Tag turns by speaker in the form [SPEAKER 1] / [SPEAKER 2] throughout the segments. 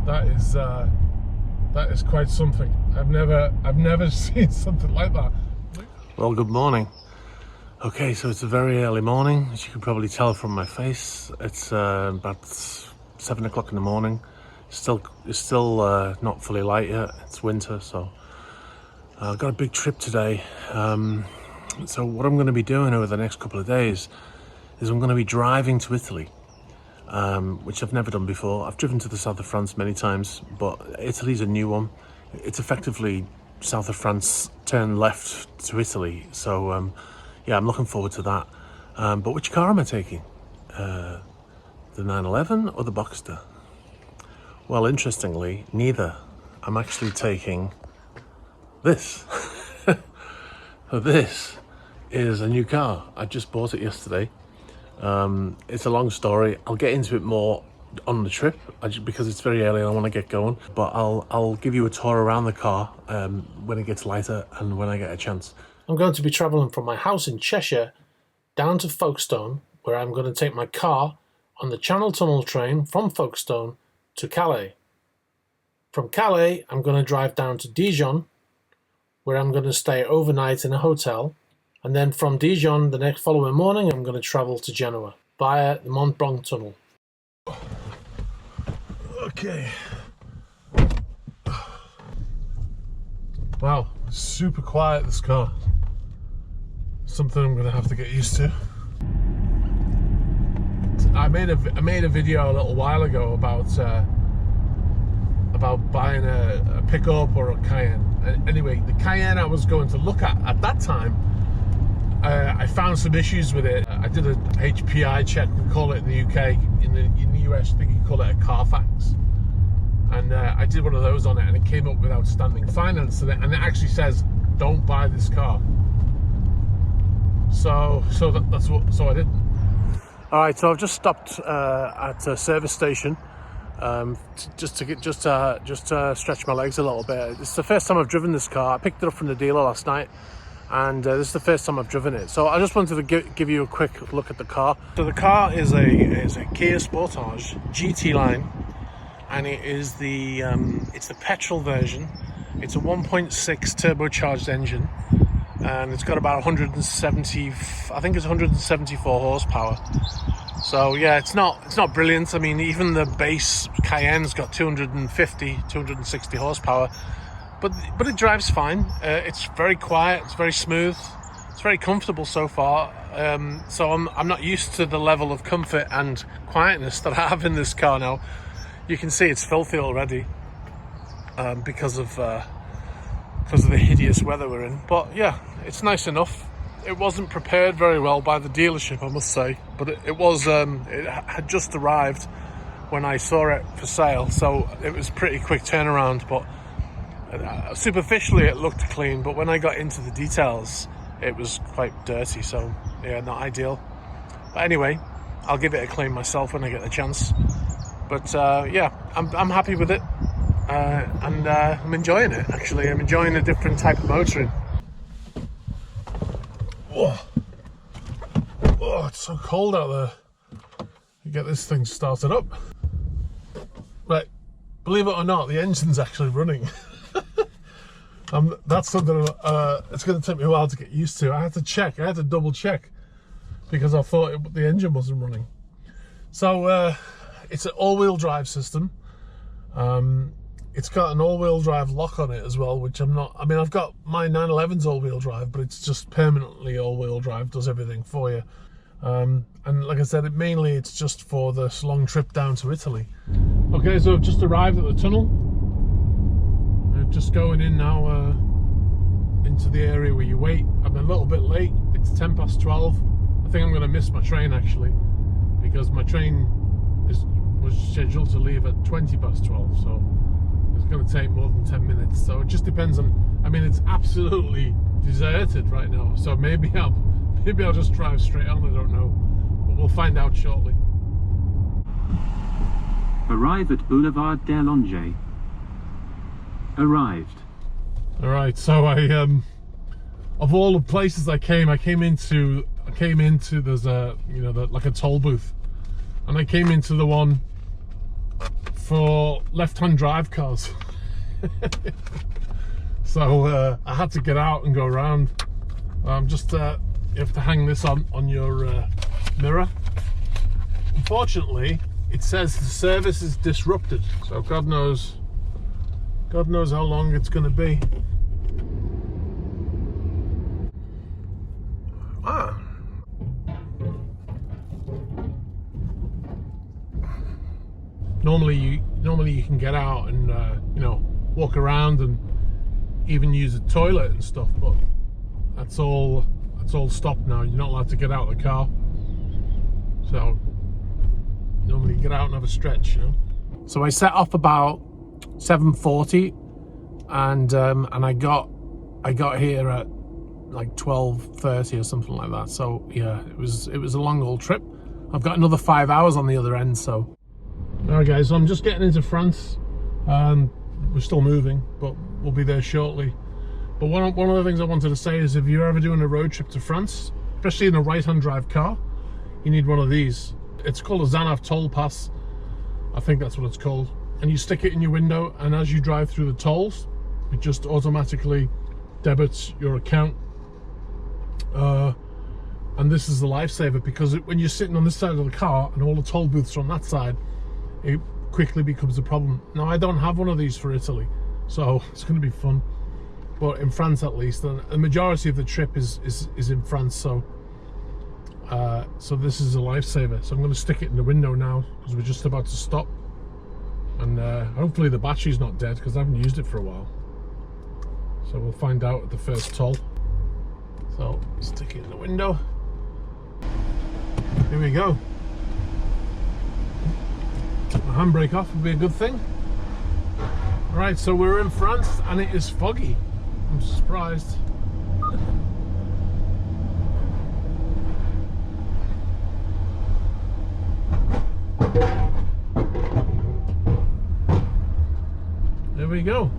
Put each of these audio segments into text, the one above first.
[SPEAKER 1] That is quite something. I've never seen something like that. Well, good morning. Okay, so it's a very early morning, as you can probably tell from my face. It's about 7 o'clock in the morning. It's still not fully light yet. It's winter, so I've got a big trip today. So what I'm going to be doing over the next couple of days is I'm going to be driving to Italy, which I've never done before. I've driven to the south of France many times, but Italy's a new one. It's effectively south of France, turn left to Italy. So yeah, I'm looking forward to that. But which car am I taking? The 911 or the Boxster? Well, interestingly, neither. I'm actually taking this. So this is a new car. I just bought it yesterday. It's a long story. I'll get into it more on the trip because it's very early and I want to get going. But I'll give you a tour around the car when it gets lighter and when I get a chance. I'm going to be travelling from my house in Cheshire down to Folkestone, where I'm going to take my car on the Eurotunnel train from Folkestone to Calais. From Calais, I'm going to drive down to Dijon, where I'm going to stay overnight in a hotel. And then from Dijon, the next following morning, I'm going to travel to Genoa via the Mont Blanc tunnel. Okay. Wow, super quiet, this car. Something I'm going to have to get used to. I made a video a little while ago about buying a pickup or a Cayenne. Anyway, the Cayenne I was going to look at that time, I found some issues with it. I did a HPI check, we call it in the UK. In the US, I think you call it a Carfax. And I did one of those on it, and it came up with outstanding finance, and it actually says, "Don't buy this car." So I didn't. All right, so I've just stopped at a service station just to stretch my legs a little bit. It's the first time I've driven this car. I picked it up from the dealer last night, and this is the first time I've driven it. So I just wanted to give you a quick look at the car. So the car is a Kia Sportage GT line, and it is it's the petrol version. It's a 1.6 turbocharged engine, and it's got about 174 horsepower. So yeah, it's not brilliant. I mean, even the base Cayenne's got 260 horsepower, but it drives fine. It's very quiet, it's very smooth, it's very comfortable so far. So I'm not used to the level of comfort and quietness that I have in this car now. You can see it's filthy already because of the hideous weather we're in. But yeah, it's nice enough. It wasn't prepared very well by the dealership, I must say, but it had just arrived when I saw it for sale, so it was pretty quick turnaround. But superficially it looked clean, but when I got into the details it was quite dirty, so yeah, not ideal. But anyway, I'll give it a clean myself when I get the chance. But yeah, I'm happy with it, and I'm enjoying it. Actually, I'm enjoying a different type of motoring. Whoa. Oh, it's so cold out there. You get this thing started up. Right, believe it or not, the engine's actually running. That's something it's going to take me a while to get used to. I had to double check because I thought the engine wasn't running. So it's an all-wheel drive system. It's got an all-wheel drive lock on it as well, which I've got my 911's all-wheel drive, but it's just permanently all-wheel drive, does everything for you. And like I said, it's just for this long trip down to Italy. Okay, so I've just arrived at the tunnel. I'm just going in now into the area where you wait. I'm a little bit late. It's 12:10. I think I'm going to miss my train actually, because my train was scheduled to leave at 12:20, so it's going to take more than 10 minutes. So it just depends on, it's absolutely deserted right now, so maybe I'll just drive straight on, I don't know, but we'll find out shortly.
[SPEAKER 2] Arrive at Boulevard des Langes. Arrived.
[SPEAKER 1] All right, so I of all the places I came into there's a like a toll booth, and I came into the one for left-hand drive cars. So I had to get out and go around. Just you have to hang this on your mirror. Unfortunately, it says the service is disrupted, so God knows how long it's going to be. Normally you can get out and you know, walk around and even use the toilet and stuff, but that's all stopped now. You're not allowed to get out of the car. So normally you get out and have a stretch, you know. So I set off about 7:40, and I got here at like 12:30 or something like that. So yeah, it was a long old trip. I've got another 5 hours on the other end. So alright guys, so I'm just getting into France. We're still moving, but we'll be there shortly. But one of the things I wanted to say is, if you're ever doing a road trip to France, especially in a right-hand drive car, you need one of these. It's called a Xanav toll pass, I think that's what it's called. And you stick it in your window, and as you drive through the tolls, it just automatically debits your account. And this is the lifesaver, because when you're sitting on this side of the car and all the toll booths are on that side, it quickly becomes a problem. Now, I don't have one of these for Italy, so it's going to be fun. But in France, at least, and the majority of the trip is in France, so so this is a lifesaver. So I'm going to stick it in the window now, because we're just about to stop, and hopefully the battery's not dead, because I haven't used it for a while. So we'll find out at the first toll. So stick it in the window. Here we go. The handbrake off would be a good thing. Right, so we're in France and it is foggy. I'm surprised. There we go.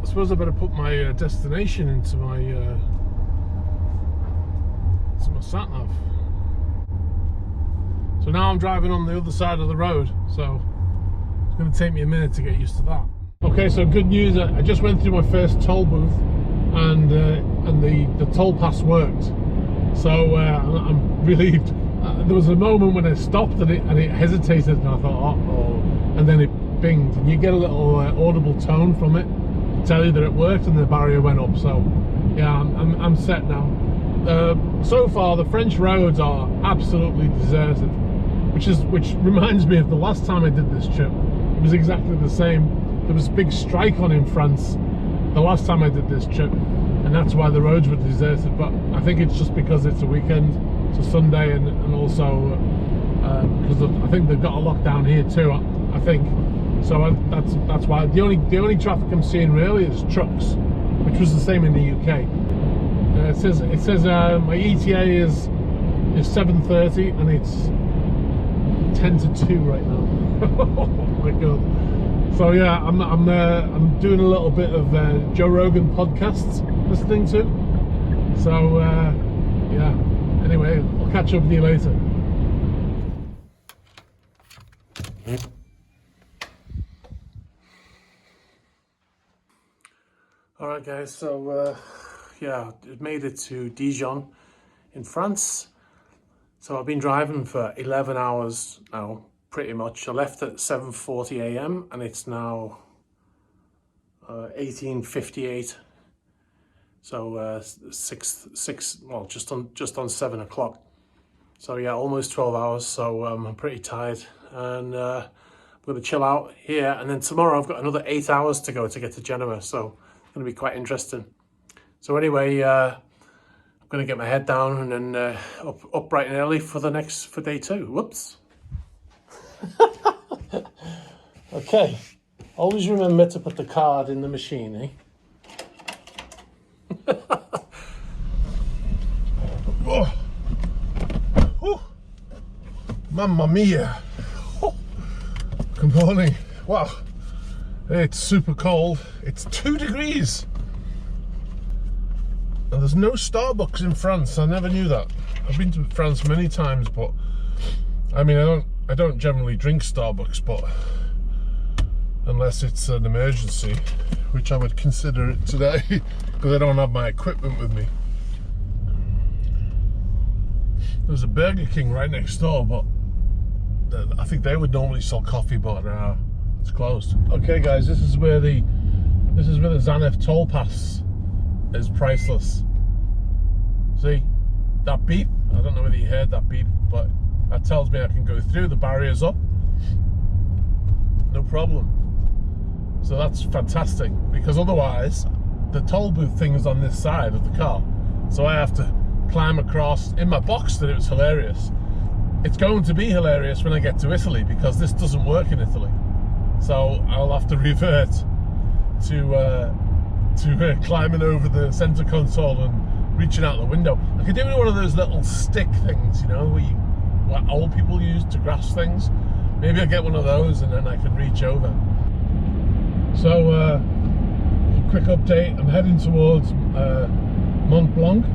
[SPEAKER 1] I suppose I better put my destination into my sat-nav. So now I'm driving on the other side of the road, so it's going to take me a minute to get used to that. Okay, so good news, I just went through my first toll booth, and the toll pass worked. So I'm relieved. There was a moment when I stopped and it hesitated, and I thought, uh-oh, and then it binged, and you get a little audible tone from it to tell you that it worked, and the barrier went up. So yeah, I'm set now. So far the French roads are absolutely deserted, which reminds me of the last time I did this trip. It was exactly the same. There was a big strike on in France the last time I did this trip, and that's why the roads were deserted. But I think it's just because it's a weekend, it's a Sunday, and also because I think they've got a lockdown here too, I think. So that's why the only traffic I'm seeing really is trucks, which was the same in the UK. It says my ETA is 7:30 and it's 10 to 2 right now. Oh my god! So yeah, I'm doing a little bit of Joe Rogan podcasts listening to. So yeah. Anyway, I'll catch up with you later. All right, guys. So yeah, it made it to Dijon in France. So I've been driving for 11 hours now, pretty much. I left at 7:40 a.m. and it's now 18:58. So well, just on 7 o'clock. So yeah, almost 12 hours. So I'm pretty tired, and I'm going to chill out here. And then tomorrow I've got another 8 hours to go to get to Genoa. So it's going to be quite interesting. So anyway, I'm going to get my head down and then up bright and early for day 2. Whoops. Okay. Always remember to put the card in the machine, eh? Oh. Oh. Mamma mia. Oh. Good morning. Wow. It's super cold. It's 2 degrees. Now, there's no Starbucks in France. I never knew that. I've been to France many times, but I mean, I don't generally drink Starbucks, but unless it's an emergency, which I would consider it today because I don't have my equipment with me. There's a Burger King right next door, but I think they would normally sell coffee, but it's closed. Okay guys, this is where the Zanef toll pass is priceless. See that beep? I don't know whether you heard that beep, but that tells me I can go through. The barrier's up, no problem. So that's fantastic, because otherwise the toll booth thing is on this side of the car, so I have to climb across. In my box that it was hilarious. It's going to be hilarious when I get to Italy, because this doesn't work in Italy. So I'll have to revert to climbing over the center console and reaching out the window. I could do one of those little stick things, you know, what old people use to grasp things. Maybe I'll get one of those and then I can reach over. So, a quick update. I'm heading towards Mont Blanc,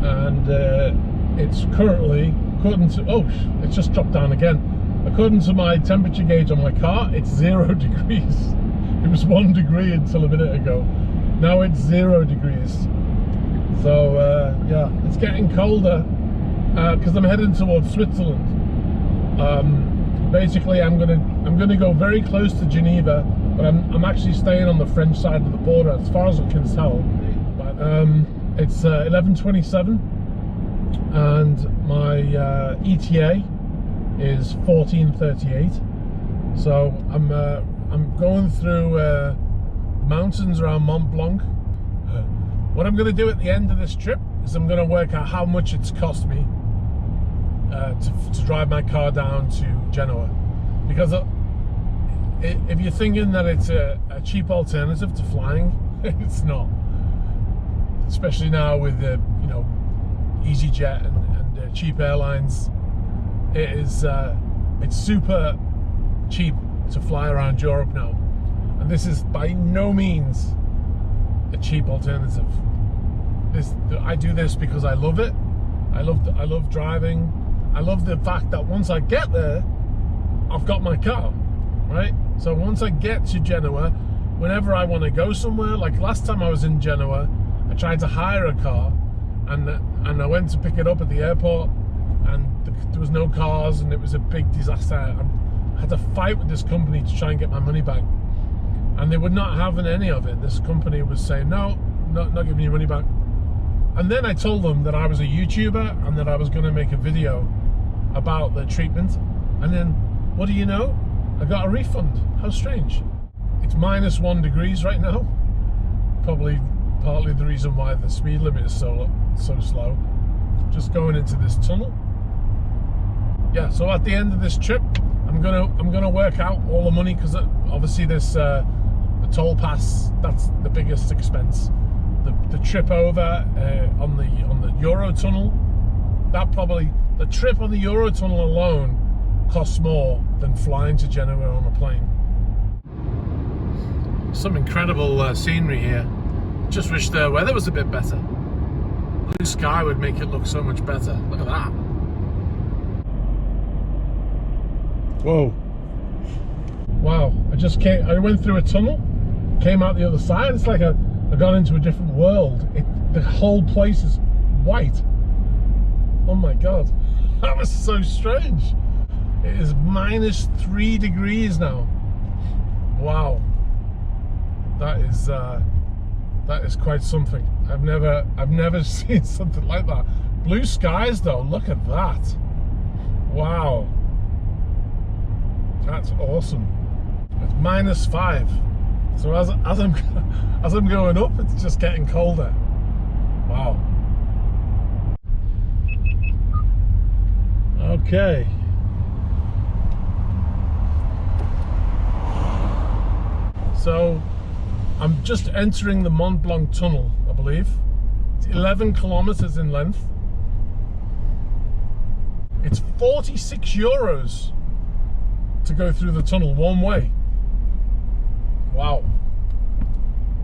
[SPEAKER 1] and it's currently, according to, it's just dropped down again. According to my temperature gauge on my car, it's 0 degrees. It was 1 degree until a minute ago. Now it's 0 degrees. So yeah, it's getting colder because I'm heading towards Switzerland. Basically, I'm gonna go very close to Geneva, but I'm actually staying on the French side of the border, as far as I can tell. But it's 11:27. And my ETA is 14:38. So I'm going through mountains around Mont Blanc. What I'm going to do at the end of this trip is I'm going to work out how much it's cost me to drive my car down to Genoa, because if you're thinking that it's a cheap alternative to flying, it's not. Especially now with the EasyJet and cheap airlines, it's super cheap to fly around Europe now, and this is by no means a cheap alternative. I do this because I love it. I love driving. I love the fact that once I get there, I've got my car, right? So once I get to Genoa, whenever I want to go somewhere, like last time I was in Genoa, I tried to hire a car, and I went to pick it up at the airport, and there was no cars, and it was a big disaster. I had to fight with this company to try and get my money back, and they would not have any of it. This company was saying, no, not giving you money back. And then I told them that I was a YouTuber and that I was going to make a video about the treatment, and then what do you know? I got a refund. How strange. It's -1 degrees right now. Probably partly the reason why the speed limit is so slow. Just going into this tunnel. Yeah, so at the end of this trip, I'm gonna work out all the money, because obviously this the toll pass, that's the biggest expense. The trip over on the Eurotunnel, the trip on the Eurotunnel alone costs more than flying to Genoa on a plane. Some incredible scenery here. Just wish the weather was a bit better. Blue sky would make it look so much better. Look at that. Whoa. Wow, I went through a tunnel, came out the other side. It's like I got into a different world. The whole place is white. Oh my God, that was so strange. It is -3 degrees now. Wow, that is quite something. I've never seen something like that. Blue skies though, look at that. Wow, that's awesome. It's -5. So as I'm going up, it's just getting colder. Wow. Okay. So I'm just entering the Mont Blanc tunnel, I believe. It's 11 kilometers in length. It's 46 euros to go through the tunnel one way. Wow,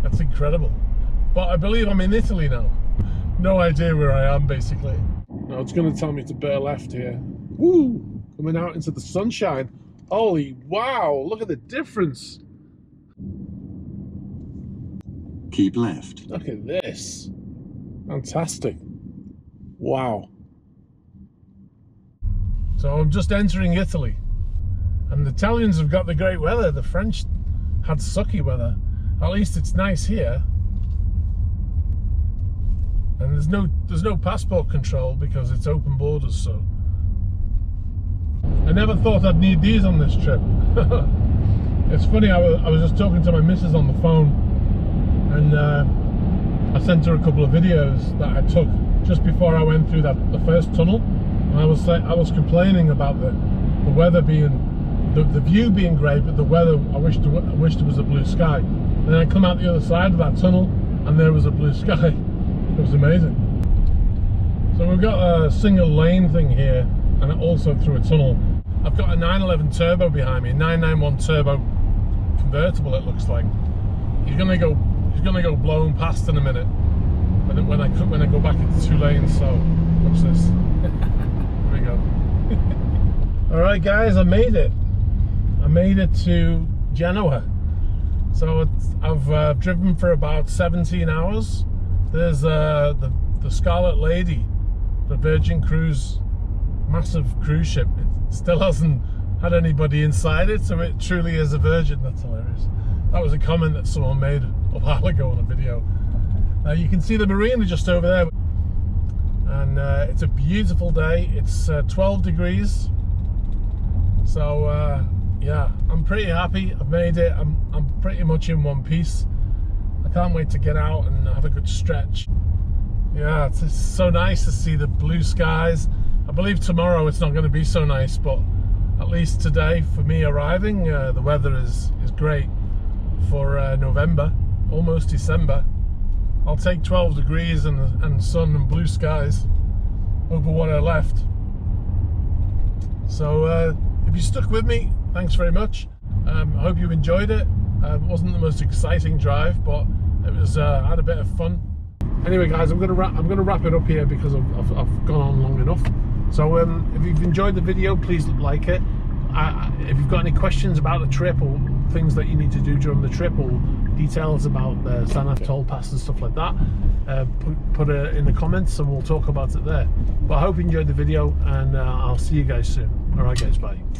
[SPEAKER 1] that's incredible. But I believe I'm in Italy now. No idea where I am, basically. Now it's going to tell me to bear left here. Woo! coming out into the sunshine. Holy wow, look at the difference.
[SPEAKER 3] Keep left.
[SPEAKER 1] Look at this. Fantastic. Wow. So I'm just entering Italy. And the Italians have got the great weather. The French had sucky weather. At least it's nice here. And there's no passport control because it's open borders, so. I never thought I'd need these on this trip. It's funny, I was just talking to my missus on the phone, and I sent her a couple of videos that I took just before I went through the first tunnel. And I was complaining about the weather being, the view being great, but the weather, I wished there was a blue sky. And then I come out the other side of that tunnel and there was a blue sky. It was amazing. So we've got a single lane thing here, and also through a tunnel. I've got a 911 turbo behind me, 991 turbo convertible it looks like. He's gonna go blown past in a minute when I go back into 2 lanes, so watch this. There we go. Alright guys, I made it. I made it to Genoa. So I've driven for about 17 hours. There's the Scarlet Lady, the Virgin Cruise, massive cruise ship. It still hasn't had anybody inside it, so it truly is a virgin. That's hilarious. That was a comment that someone made a while ago on a video. You can see the marina just over there, and it's a beautiful day. It's 12 degrees. So yeah, I'm pretty happy. I've made it. I'm pretty much in one piece. I can't wait to get out and have a good stretch. Yeah, it's so nice to see the blue skies. I believe tomorrow it's not going to be so nice, but at least today for me arriving, the weather is great for November, almost December. I'll take 12 degrees and sun and blue skies over what I left. So if you stuck with me, thanks very much. I hope you enjoyed it. It wasn't the most exciting drive, but it was. I had a bit of fun. Anyway, guys, I'm gonna wrap it up here because I've gone on long enough. So if you've enjoyed the video, please like it. If you've got any questions about the trip or things that you need to do during the trip or details about the Sanof toll pass and stuff like that, put it in the comments and we'll talk about it there. But I hope you enjoyed the video, and I'll see you guys soon. All right, guys, bye.